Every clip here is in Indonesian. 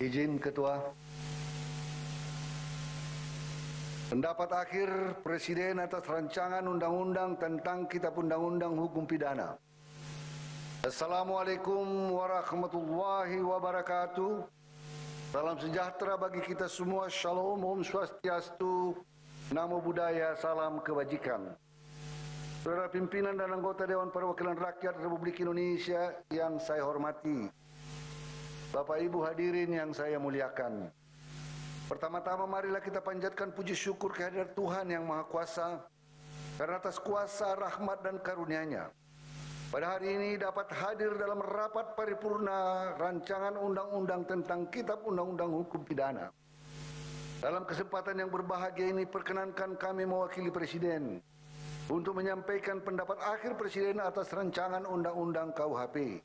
Izin Ketua. Pendapat akhir Presiden atas rancangan undang-undang tentang Kitab Undang-Undang Hukum Pidana. Assalamualaikum warahmatullahi wabarakatuh. Salam sejahtera bagi kita semua. Shalom, Om Swastiastu, Namo Buddhaya, salam kebajikan. Saudara pimpinan dan anggota Dewan Perwakilan Rakyat Republik Indonesia yang saya hormati, Bapak Ibu hadirin yang saya muliakan. Pertama-tama marilah kita panjatkan puji syukur kehadirat Tuhan yang Maha Kuasa, karena atas kuasa, rahmat dan karunia-Nya pada hari ini dapat hadir dalam rapat paripurna rancangan undang-undang tentang Kitab Undang-Undang Hukum Pidana. Dalam kesempatan yang berbahagia ini, perkenankan kami mewakili Presiden untuk menyampaikan pendapat akhir Presiden atas rancangan undang-undang KUHP.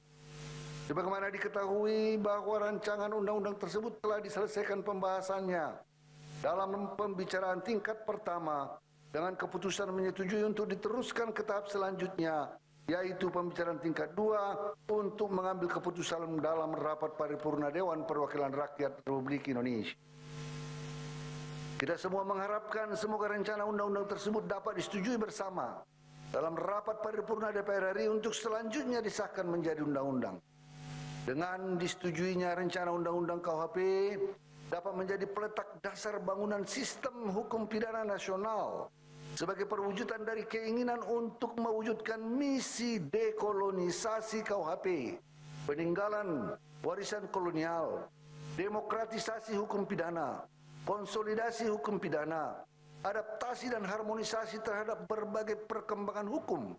Sebagaimana diketahui bahwa rancangan undang-undang tersebut telah diselesaikan pembahasannya dalam pembicaraan tingkat pertama dengan keputusan menyetujui untuk diteruskan ke tahap selanjutnya, yaitu pembicaraan tingkat 2 untuk mengambil keputusan dalam rapat paripurna Dewan Perwakilan Rakyat Republik Indonesia. Kita semua mengharapkan semoga rencana undang-undang tersebut dapat disetujui bersama dalam rapat paripurna DPR RI untuk selanjutnya disahkan menjadi undang-undang. Dengan disetujuinya rencana undang-undang KUHP dapat menjadi peletak dasar bangunan sistem hukum pidana nasional sebagai perwujudan dari keinginan untuk mewujudkan misi dekolonisasi KUHP, peninggalan warisan kolonial, demokratisasi hukum pidana, konsolidasi hukum pidana, adaptasi dan harmonisasi terhadap berbagai perkembangan hukum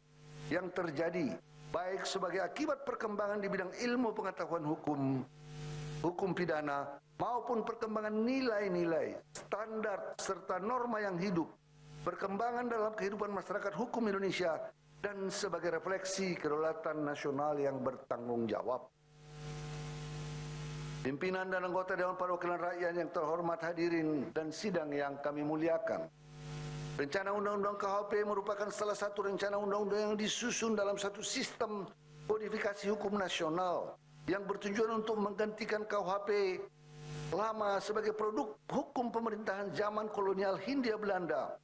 yang terjadi, baik sebagai akibat perkembangan di bidang ilmu pengetahuan hukum pidana, maupun perkembangan nilai-nilai, standar, serta norma yang hidup, perkembangan dalam kehidupan masyarakat hukum Indonesia, dan sebagai refleksi kedaulatan nasional yang bertanggung jawab. Pimpinan dan anggota Dewan Perwakilan Rakyat yang terhormat, hadirin dan sidang yang kami muliakan. Rencana Undang-Undang KUHP merupakan salah satu rencana undang-undang yang disusun dalam satu sistem kodifikasi hukum nasional yang bertujuan untuk menggantikan KUHP lama sebagai produk hukum pemerintahan zaman kolonial Hindia Belanda.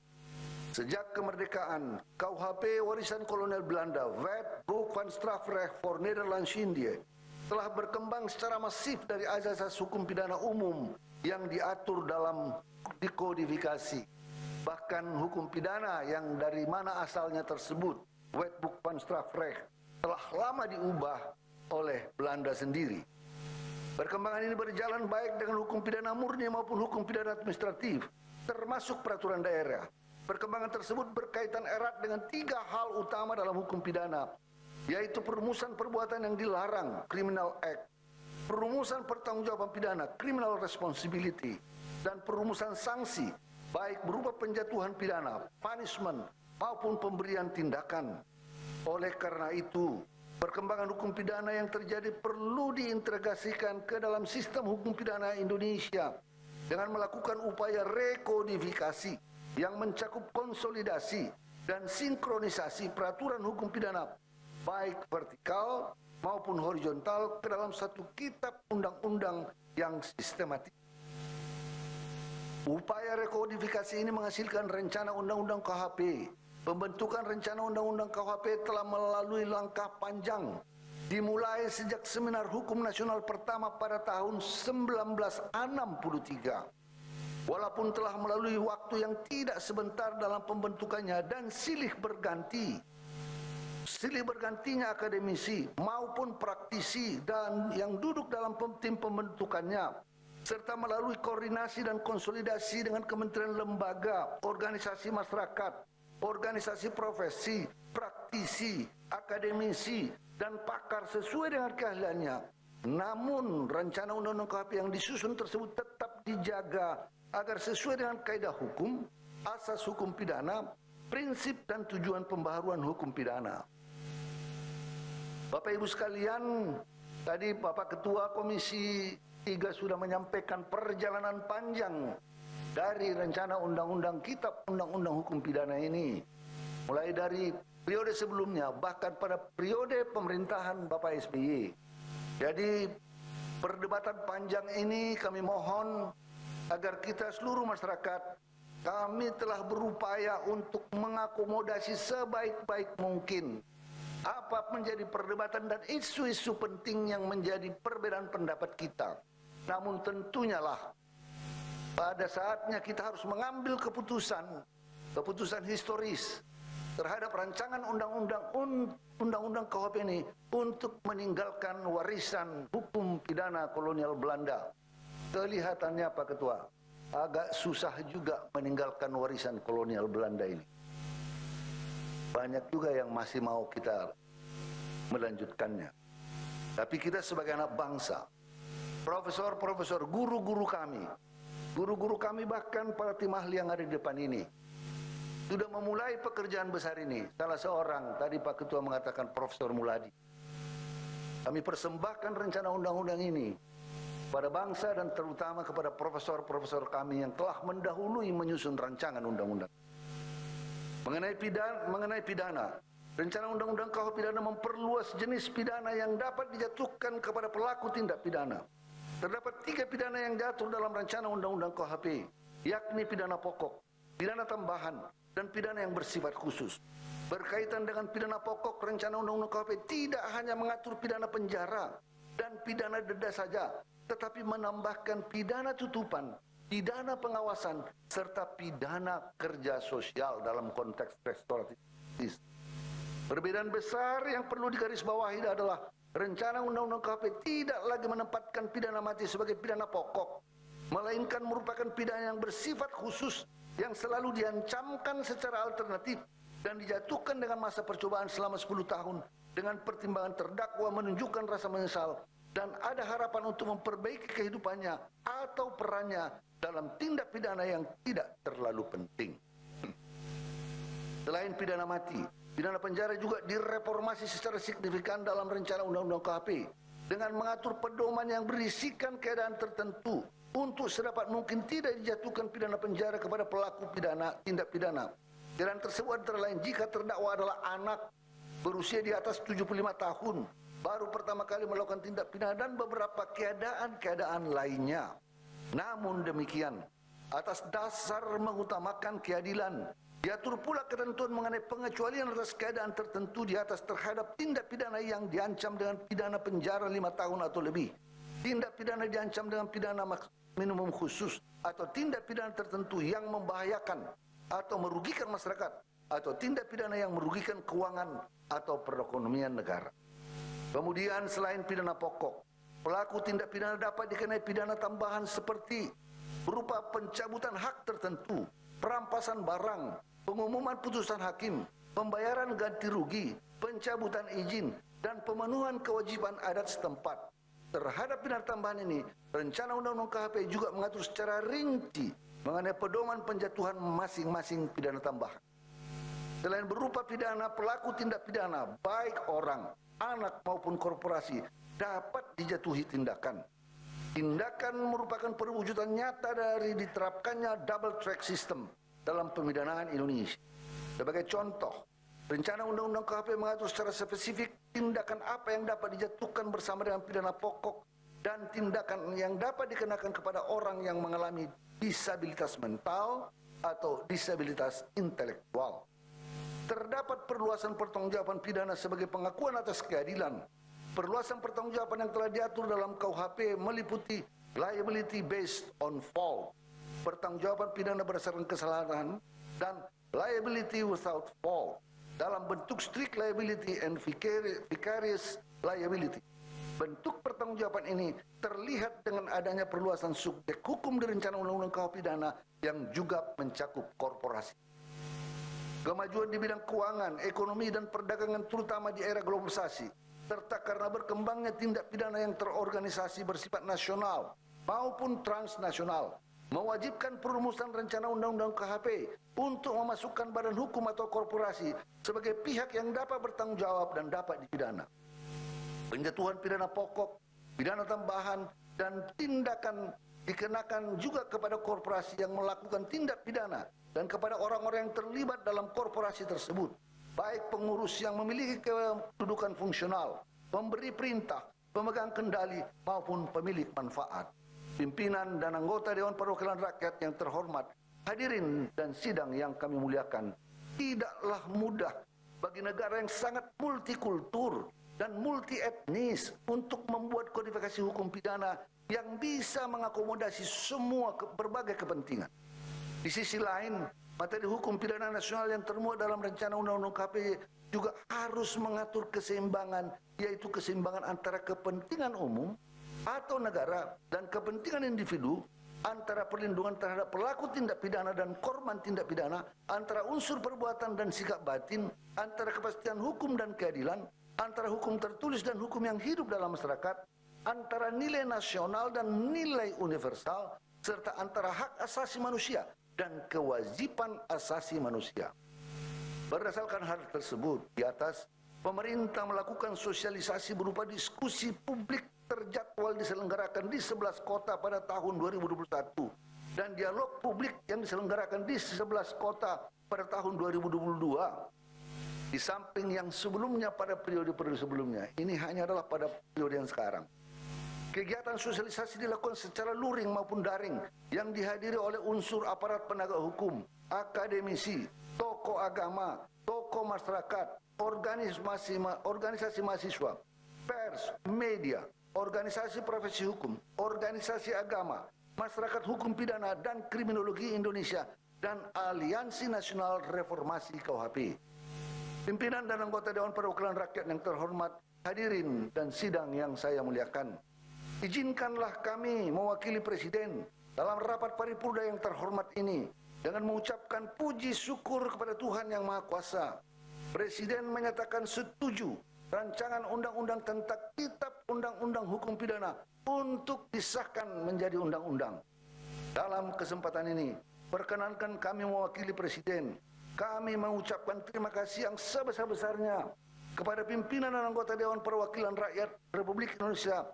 Sejak kemerdekaan, KUHP warisan kolonial Belanda, Wetboek van Strafrecht voor Nederlands-Indië, telah berkembang secara masif dari azas hukum pidana umum yang diatur dalam dikodifikasi. Bahkan hukum pidana yang dari mana asalnya tersebut, Wetboek van Strafrecht, telah lama diubah oleh Belanda sendiri. Perkembangan ini berjalan baik dengan hukum pidana murni maupun hukum pidana administratif, termasuk peraturan daerah. Perkembangan tersebut berkaitan erat dengan 3 hal utama dalam hukum pidana, yaitu perumusan perbuatan yang dilarang, Criminal Act, perumusan pertanggungjawaban pidana, Criminal Responsibility, dan perumusan sanksi, baik berupa penjatuhan pidana, punishment, maupun pemberian tindakan. Oleh karena itu, perkembangan hukum pidana yang terjadi perlu diintegrasikan ke dalam sistem hukum pidana Indonesia dengan melakukan upaya rekodifikasi yang mencakup konsolidasi dan sinkronisasi peraturan hukum pidana, baik vertikal maupun horizontal, ke dalam satu kitab undang-undang yang sistematis. Upaya rekodifikasi ini menghasilkan rencana undang-undang KUHP. Pembentukan rencana undang-undang KUHP telah melalui langkah panjang, dimulai sejak Seminar Hukum Nasional pertama pada tahun 1963. Walaupun telah melalui waktu yang tidak sebentar dalam pembentukannya dan silih bergantinya akademisi maupun praktisi dan yang duduk dalam tim pembentukannya, serta melalui koordinasi dan konsolidasi dengan kementerian, lembaga, organisasi masyarakat, organisasi profesi, praktisi, akademisi, dan pakar sesuai dengan keahliannya. Namun, rencana undang-undang KUHP yang disusun tersebut tetap dijaga agar sesuai dengan kaidah hukum, asas hukum pidana, prinsip dan tujuan pembaharuan hukum pidana. Bapak Ibu sekalian, tadi Bapak Ketua Komisi 3 sudah menyampaikan perjalanan panjang dari rencana undang-undang Kitab Undang-Undang Hukum Pidana ini, mulai dari periode sebelumnya, bahkan pada periode pemerintahan Bapak SBY. Jadi Perdebatan panjang ini kami mohon agar kita seluruh masyarakat, kami telah berupaya untuk mengakomodasi sebaik-baik mungkin apa menjadi perdebatan dan isu-isu penting yang menjadi perbedaan pendapat kita. Namun tentunya lah pada saatnya kita harus mengambil keputusan historis terhadap rancangan undang-undang KUHP ini untuk meninggalkan warisan hukum pidana kolonial Belanda. Kelihatannya Pak Ketua, agak susah juga meninggalkan warisan kolonial Belanda ini. Banyak juga yang masih mau kita melanjutkannya. Tapi kita sebagai anak bangsa, profesor-profesor, guru-guru kami bahkan para tim ahli yang ada di depan ini sudah memulai pekerjaan besar ini. Salah seorang tadi Pak Ketua mengatakan Profesor Muladi. Kami persembahkan rencana undang-undang ini pada bangsa dan terutama kepada profesor-profesor kami yang telah mendahului menyusun rancangan undang-undang. Mengenai pidana, rencana undang-undang KUHP pidana memperluas jenis pidana yang dapat dijatuhkan kepada pelaku tindak pidana. Terdapat 3 pidana yang diatur dalam rencana undang-undang KUHP, yakni pidana pokok, pidana tambahan, dan pidana yang bersifat khusus. Berkaitan dengan pidana pokok, rencana undang-undang KUHP tidak hanya mengatur pidana penjara dan pidana denda saja, tetapi menambahkan pidana tutupan, pidana pengawasan, serta pidana kerja sosial dalam konteks restoratif. Perbedaan besar yang perlu digarisbawahi adalah rencana undang-undang KUHP tidak lagi menempatkan pidana mati sebagai pidana pokok, melainkan merupakan pidana yang bersifat khusus yang selalu diancamkan secara alternatif dan dijatuhkan dengan masa percobaan selama 10 tahun dengan pertimbangan terdakwa menunjukkan rasa menyesal dan ada harapan untuk memperbaiki kehidupannya atau perannya dalam tindak pidana yang tidak terlalu penting. Selain pidana mati, pidana penjara juga direformasi secara signifikan dalam rencana undang-undang KUHP dengan mengatur pedoman yang berisikan keadaan tertentu untuk sedapat mungkin tidak dijatuhkan pidana penjara kepada pelaku tindak pidana. Keadaan tersebut antara lain jika terdakwa adalah anak berusia di atas 75 tahun, baru pertama kali melakukan tindak pidana dan beberapa keadaan lainnya. Namun demikian, atas dasar mengutamakan keadilan, diatur pula ketentuan mengenai pengecualian atas keadaan tertentu di atas terhadap tindak pidana yang diancam dengan pidana penjara 5 tahun atau lebih, tindak pidana diancam dengan pidana minimum khusus, atau tindak pidana tertentu yang membahayakan atau merugikan masyarakat, atau tindak pidana yang merugikan keuangan atau perekonomian negara. Kemudian selain pidana pokok, pelaku tindak pidana dapat dikenai pidana tambahan seperti berupa pencabutan hak tertentu, perampasan barang, pengumuman putusan hakim, pembayaran ganti rugi, pencabutan izin, dan pemenuhan kewajiban adat setempat. Terhadap pidana tambahan ini, rencana undang-undang KUHP juga mengatur secara rinci mengenai pedoman penjatuhan masing-masing pidana tambahan. Selain berupa pidana, pelaku tindak pidana, baik orang, anak maupun korporasi, dapat dijatuhi tindakan. Tindakan merupakan perwujudan nyata dari diterapkannya double track system dalam pemidanaan Indonesia. Sebagai contoh, rencana undang-undang KUHP mengatur secara spesifik tindakan apa yang dapat dijatuhkan bersama dengan pidana pokok dan tindakan yang dapat dikenakan kepada orang yang mengalami disabilitas mental atau disabilitas intelektual. Terdapat perluasan pertanggungjawaban pidana sebagai pengakuan atas keadilan. Perluasan pertanggungjawaban yang telah diatur dalam KUHP meliputi liability based on fault, pertanggungjawaban pidana berdasarkan kesalahan, dan liability without fault dalam bentuk strict liability and vicarious liability. Bentuk pertanggungjawaban ini terlihat dengan adanya perluasan subjek hukum di rencana undang-undang KUHP pidana yang juga mencakup korporasi. Kemajuan di bidang keuangan, ekonomi, dan perdagangan terutama di era globalisasi, serta karena berkembangnya tindak pidana yang terorganisasi bersifat nasional maupun transnasional, mewajibkan perumusan rencana undang-undang KUHP untuk memasukkan badan hukum atau korporasi sebagai pihak yang dapat bertanggung jawab dan dapat dipidana. Penjatuhan pidana pokok, pidana tambahan, dan tindakan dikenakan juga kepada korporasi yang melakukan tindak pidana dan kepada orang-orang yang terlibat dalam korporasi tersebut, baik pengurus yang memiliki kedudukan fungsional, pemberi perintah, pemegang kendali maupun pemilik manfaat. Pimpinan dan anggota Dewan Perwakilan Rakyat yang terhormat, hadirin dan sidang yang kami muliakan, tidaklah mudah bagi negara yang sangat multikultur dan multi etnis untuk membuat kodifikasi hukum pidana yang bisa mengakomodasi semua berbagai kepentingan. Di sisi lain, materi hukum pidana nasional yang termuat dalam rencana Undang-Undang KPK juga harus mengatur keseimbangan, yaitu keseimbangan antara kepentingan umum atau negara dan kepentingan individu, antara perlindungan terhadap pelaku tindak pidana dan korban tindak pidana, antara unsur perbuatan dan sikap batin, antara kepastian hukum dan keadilan, antara hukum tertulis dan hukum yang hidup dalam masyarakat, antara nilai nasional dan nilai universal, serta antara hak asasi manusia dan kewajiban asasi manusia. Berdasarkan hal tersebut di atas, pemerintah melakukan sosialisasi berupa diskusi publik terjadwal diselenggarakan di 11 kota pada tahun 2021 dan dialog publik yang diselenggarakan di 11 kota pada tahun 2022. Di samping yang sebelumnya pada periode-periode sebelumnya, ini hanya adalah pada periode yang sekarang. Kegiatan sosialisasi dilakukan secara luring maupun daring yang dihadiri oleh unsur aparat penegak hukum, akademisi, tokoh agama, tokoh masyarakat, organisasi mahasiswa, pers, media, organisasi profesi hukum, organisasi agama, masyarakat hukum pidana dan kriminologi Indonesia, dan Aliansi Nasional Reformasi KUHP. Pimpinan dan anggota Dewan Perwakilan Rakyat yang terhormat, hadirin dan sidang yang saya muliakan, izinkanlah kami mewakili Presiden dalam rapat paripurna yang terhormat ini dengan mengucapkan puji syukur kepada Tuhan Yang Maha Kuasa. Presiden menyatakan setuju rancangan undang-undang tentang Kitab Undang-Undang Hukum Pidana untuk disahkan menjadi undang-undang. Dalam kesempatan ini, perkenankan kami mewakili Presiden. Kami mengucapkan terima kasih yang sebesar-besarnya kepada pimpinan dan anggota Dewan Perwakilan Rakyat Republik Indonesia,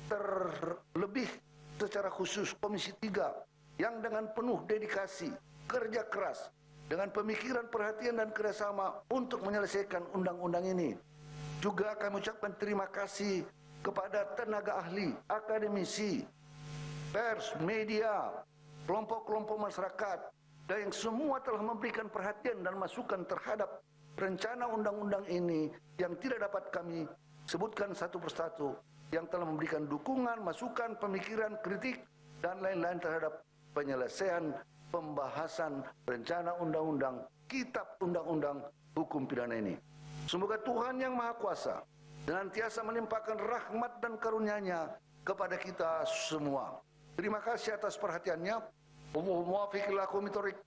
terlebih secara khusus Komisi 3 yang dengan penuh dedikasi, kerja keras, dengan pemikiran, perhatian dan kerjasama untuk menyelesaikan undang-undang ini. Juga kami ucapkan terima kasih kepada tenaga ahli, akademisi, pers, media, kelompok-kelompok masyarakat, dan yang semua telah memberikan perhatian dan masukan terhadap rencana undang-undang ini yang tidak dapat kami sebutkan satu persatu, yang telah memberikan dukungan, masukan, pemikiran, kritik, dan lain-lain terhadap penyelesaian pembahasan rencana undang-undang, Kitab Undang-Undang Hukum Pidana ini. Semoga Tuhan Yang Maha Kuasa senantiasa melimpahkan rahmat dan karunia-Nya kepada kita semua. Terima kasih atas perhatiannya.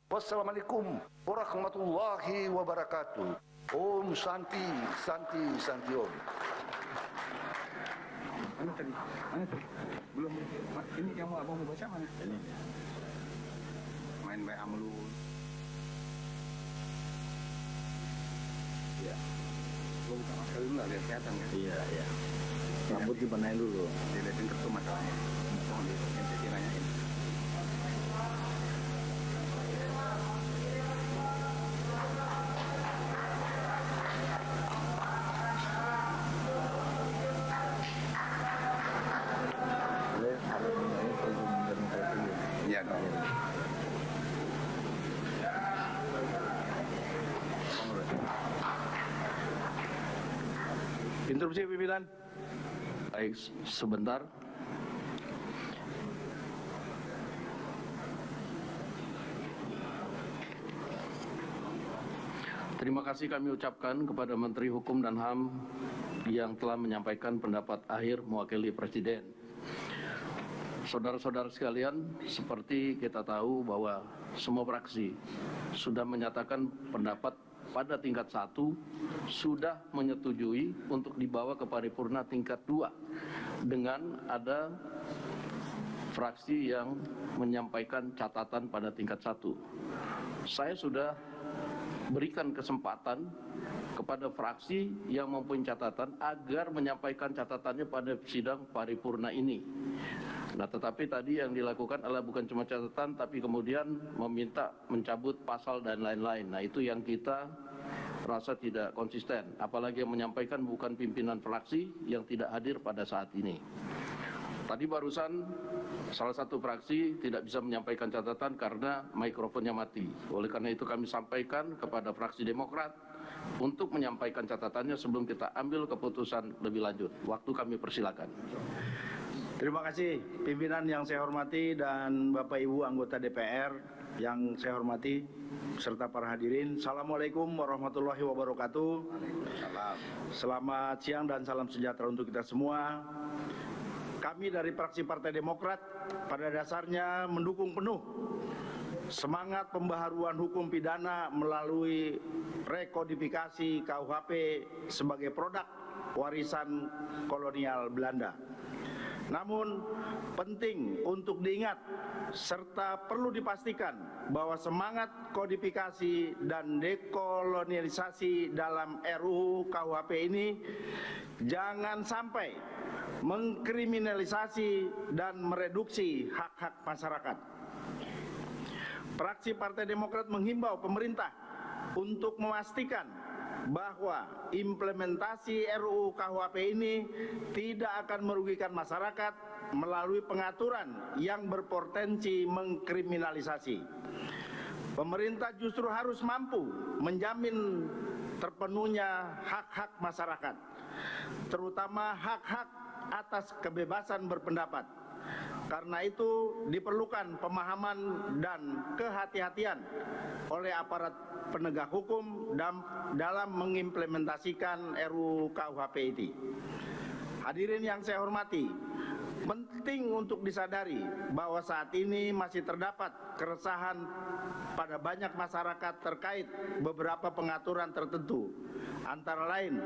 Wassalamualaikum warahmatullahi wabarakatuh. Om Santi, Santi, Santi Om. Mana tadi? Belum. Ini yang mau abang baca mana? Ini. Main baik amlu. Ya. Gua buka masker dulu lah biar kelihatan kan? Iya, iya. Rambut dibenahin dulu. Dilihatin kertu masalahnya. Mohon di nanyain. Interupsi pimpinan. Baik, sebentar. Terima kasih kami ucapkan kepada Menteri Hukum dan HAM yang telah menyampaikan pendapat akhir mewakili Presiden. Saudara-saudara sekalian, seperti kita tahu bahwa semua fraksi sudah menyatakan pendapat pada tingkat 1 sudah menyetujui untuk dibawa ke paripurna tingkat 2 dengan ada fraksi yang menyampaikan catatan pada tingkat 1. Saya sudah berikan kesempatan kepada fraksi yang mempunyai catatan agar menyampaikan catatannya pada sidang paripurna ini. Nah, tetapi tadi yang dilakukan adalah bukan cuma catatan, tapi kemudian meminta mencabut pasal dan lain-lain. Nah, itu yang kita rasa tidak konsisten, apalagi yang menyampaikan bukan pimpinan fraksi yang tidak hadir pada saat ini. Tadi barusan salah satu fraksi tidak bisa menyampaikan catatan karena mikrofonnya mati. Oleh karena itu kami sampaikan kepada fraksi Demokrat untuk menyampaikan catatannya sebelum kita ambil keputusan lebih lanjut. Waktu kami persilakan. Terima kasih pimpinan yang saya hormati dan Bapak Ibu anggota DPR yang saya hormati serta para hadirin. Assalamualaikum warahmatullahi wabarakatuh. Selamat siang dan salam sejahtera untuk kita semua. Kami dari fraksi Partai Demokrat pada dasarnya mendukung penuh semangat pembaharuan hukum pidana melalui rekodifikasi KUHP sebagai produk warisan kolonial Belanda. Namun penting untuk diingat serta perlu dipastikan bahwa semangat kodifikasi dan dekolonialisasi dalam RUU KUHP ini jangan sampai mengkriminalisasi dan mereduksi hak-hak masyarakat. Fraksi Partai Demokrat menghimbau pemerintah untuk memastikan bahwa implementasi RUU KUHP ini tidak akan merugikan masyarakat melalui pengaturan yang berpotensi mengkriminalisasi. Pemerintah justru harus mampu menjamin terpenuhnya hak-hak masyarakat, terutama hak-hak atas kebebasan berpendapat. Karena itu diperlukan pemahaman dan kehati-hatian oleh aparat penegak hukum dalam mengimplementasikan RUU KUHP ini. Hadirin yang saya hormati, penting untuk disadari bahwa saat ini masih terdapat keresahan pada banyak masyarakat terkait beberapa pengaturan tertentu, antara lain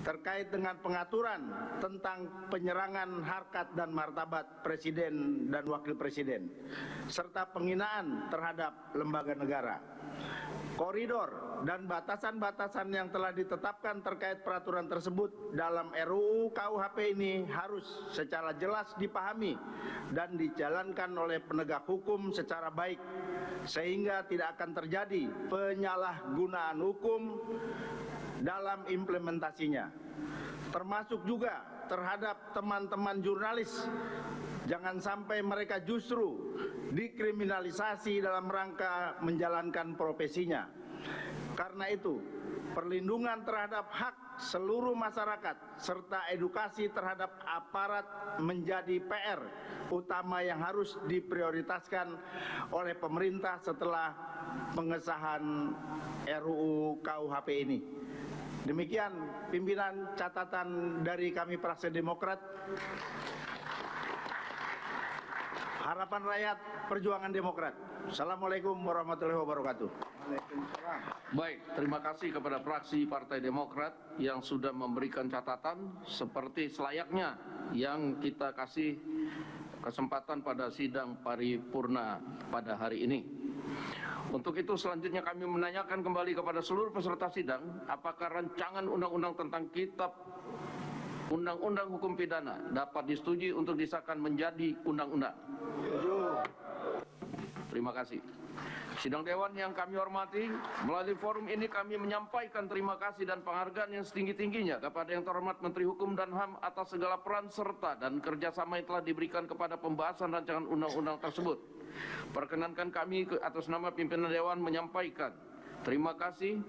terkait dengan pengaturan tentang penyerangan harkat dan martabat Presiden dan Wakil Presiden, serta penghinaan terhadap lembaga negara. Koridor dan batasan-batasan yang telah ditetapkan terkait peraturan tersebut dalam RUU KUHP ini harus secara jelas dipahami dan dijalankan oleh penegak hukum secara baik, sehingga tidak akan terjadi penyalahgunaan hukum dalam implementasinya, termasuk juga terhadap teman-teman jurnalis. Jangan sampai mereka justru dikriminalisasi dalam rangka menjalankan profesinya. Karena itu, perlindungan terhadap hak seluruh masyarakat serta edukasi terhadap aparat menjadi PR utama yang harus diprioritaskan oleh pemerintah setelah pengesahan RUU KUHP ini. Demikian pimpinan catatan dari kami Partai Demokrat. Harapan rakyat, perjuangan Demokrat. Assalamualaikum warahmatullahi wabarakatuh. Baik, terima kasih kepada fraksi Partai Demokrat yang sudah memberikan catatan seperti selayaknya yang kita kasih kesempatan pada sidang paripurna pada hari ini. Untuk itu selanjutnya kami menanyakan kembali kepada seluruh peserta sidang, apakah rancangan undang-undang tentang kitab Undang-Undang Hukum Pidana dapat disetujui untuk disahkan menjadi undang-undang? Terima kasih. Sidang Dewan yang kami hormati, melalui forum ini kami menyampaikan terima kasih dan penghargaan yang setinggi-tingginya kepada yang terhormat Menteri Hukum dan HAM atas segala peran serta dan kerjasama yang telah diberikan kepada pembahasan rancangan undang-undang tersebut. Perkenankan kami atas nama pimpinan Dewan menyampaikan terima kasih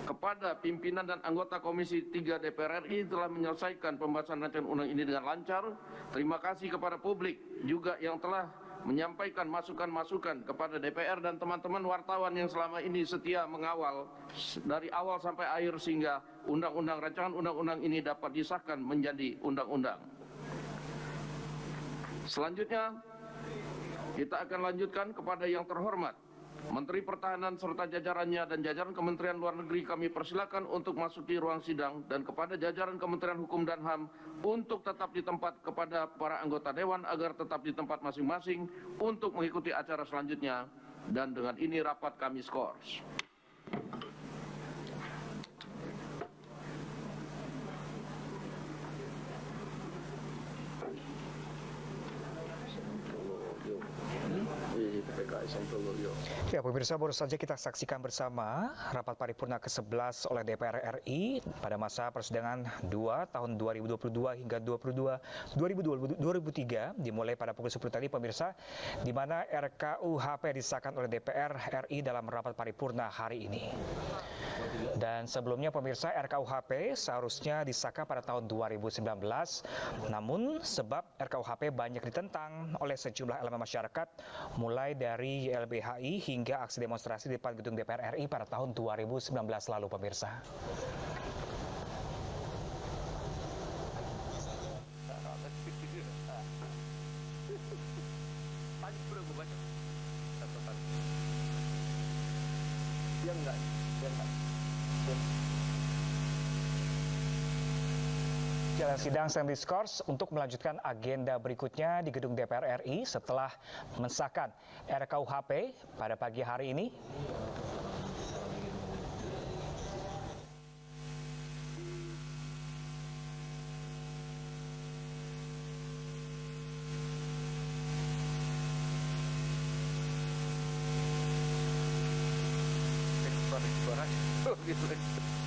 kepada pimpinan dan anggota Komisi 3 DPR RI telah menyelesaikan pembahasan rancangan undang ini dengan lancar. Terima kasih kepada publik juga yang telah menyampaikan masukan-masukan kepada DPR dan teman-teman wartawan yang selama ini setia mengawal dari awal sampai akhir sehingga rancangan undang-undang ini dapat disahkan menjadi undang-undang. Selanjutnya kita akan lanjutkan kepada yang terhormat Menteri Pertahanan serta jajarannya dan jajaran Kementerian Luar Negeri. Kami persilakan untuk masuk di ruang sidang, dan kepada jajaran Kementerian Hukum dan HAM untuk tetap di tempat, kepada para anggota Dewan agar tetap di tempat masing-masing untuk mengikuti acara selanjutnya. Dan dengan ini rapat kami skors. PKS Sontoloyo. Ya, pemirsa, baru saja kita saksikan bersama rapat paripurna ke-11 oleh DPR RI pada masa persidangan 2 tahun 2022 hingga 2023 dimulai pada pukul 10 tadi, pemirsa, di mana RKUHP disahkan oleh DPR RI dalam rapat paripurna hari ini. Dan sebelumnya, pemirsa, RKUHP seharusnya disahkan pada tahun 2019, namun sebab RKUHP banyak ditentang oleh sejumlah elemen masyarakat, mulai dari YLBHI hingga aksi demonstrasi di depan gedung DPR RI pada tahun 2019 lalu, pemirsa. Jalan sidang sedang diskors untuk melanjutkan agenda berikutnya di gedung DPR RI setelah mensahkan RKUHP pada pagi hari ini. Gitu.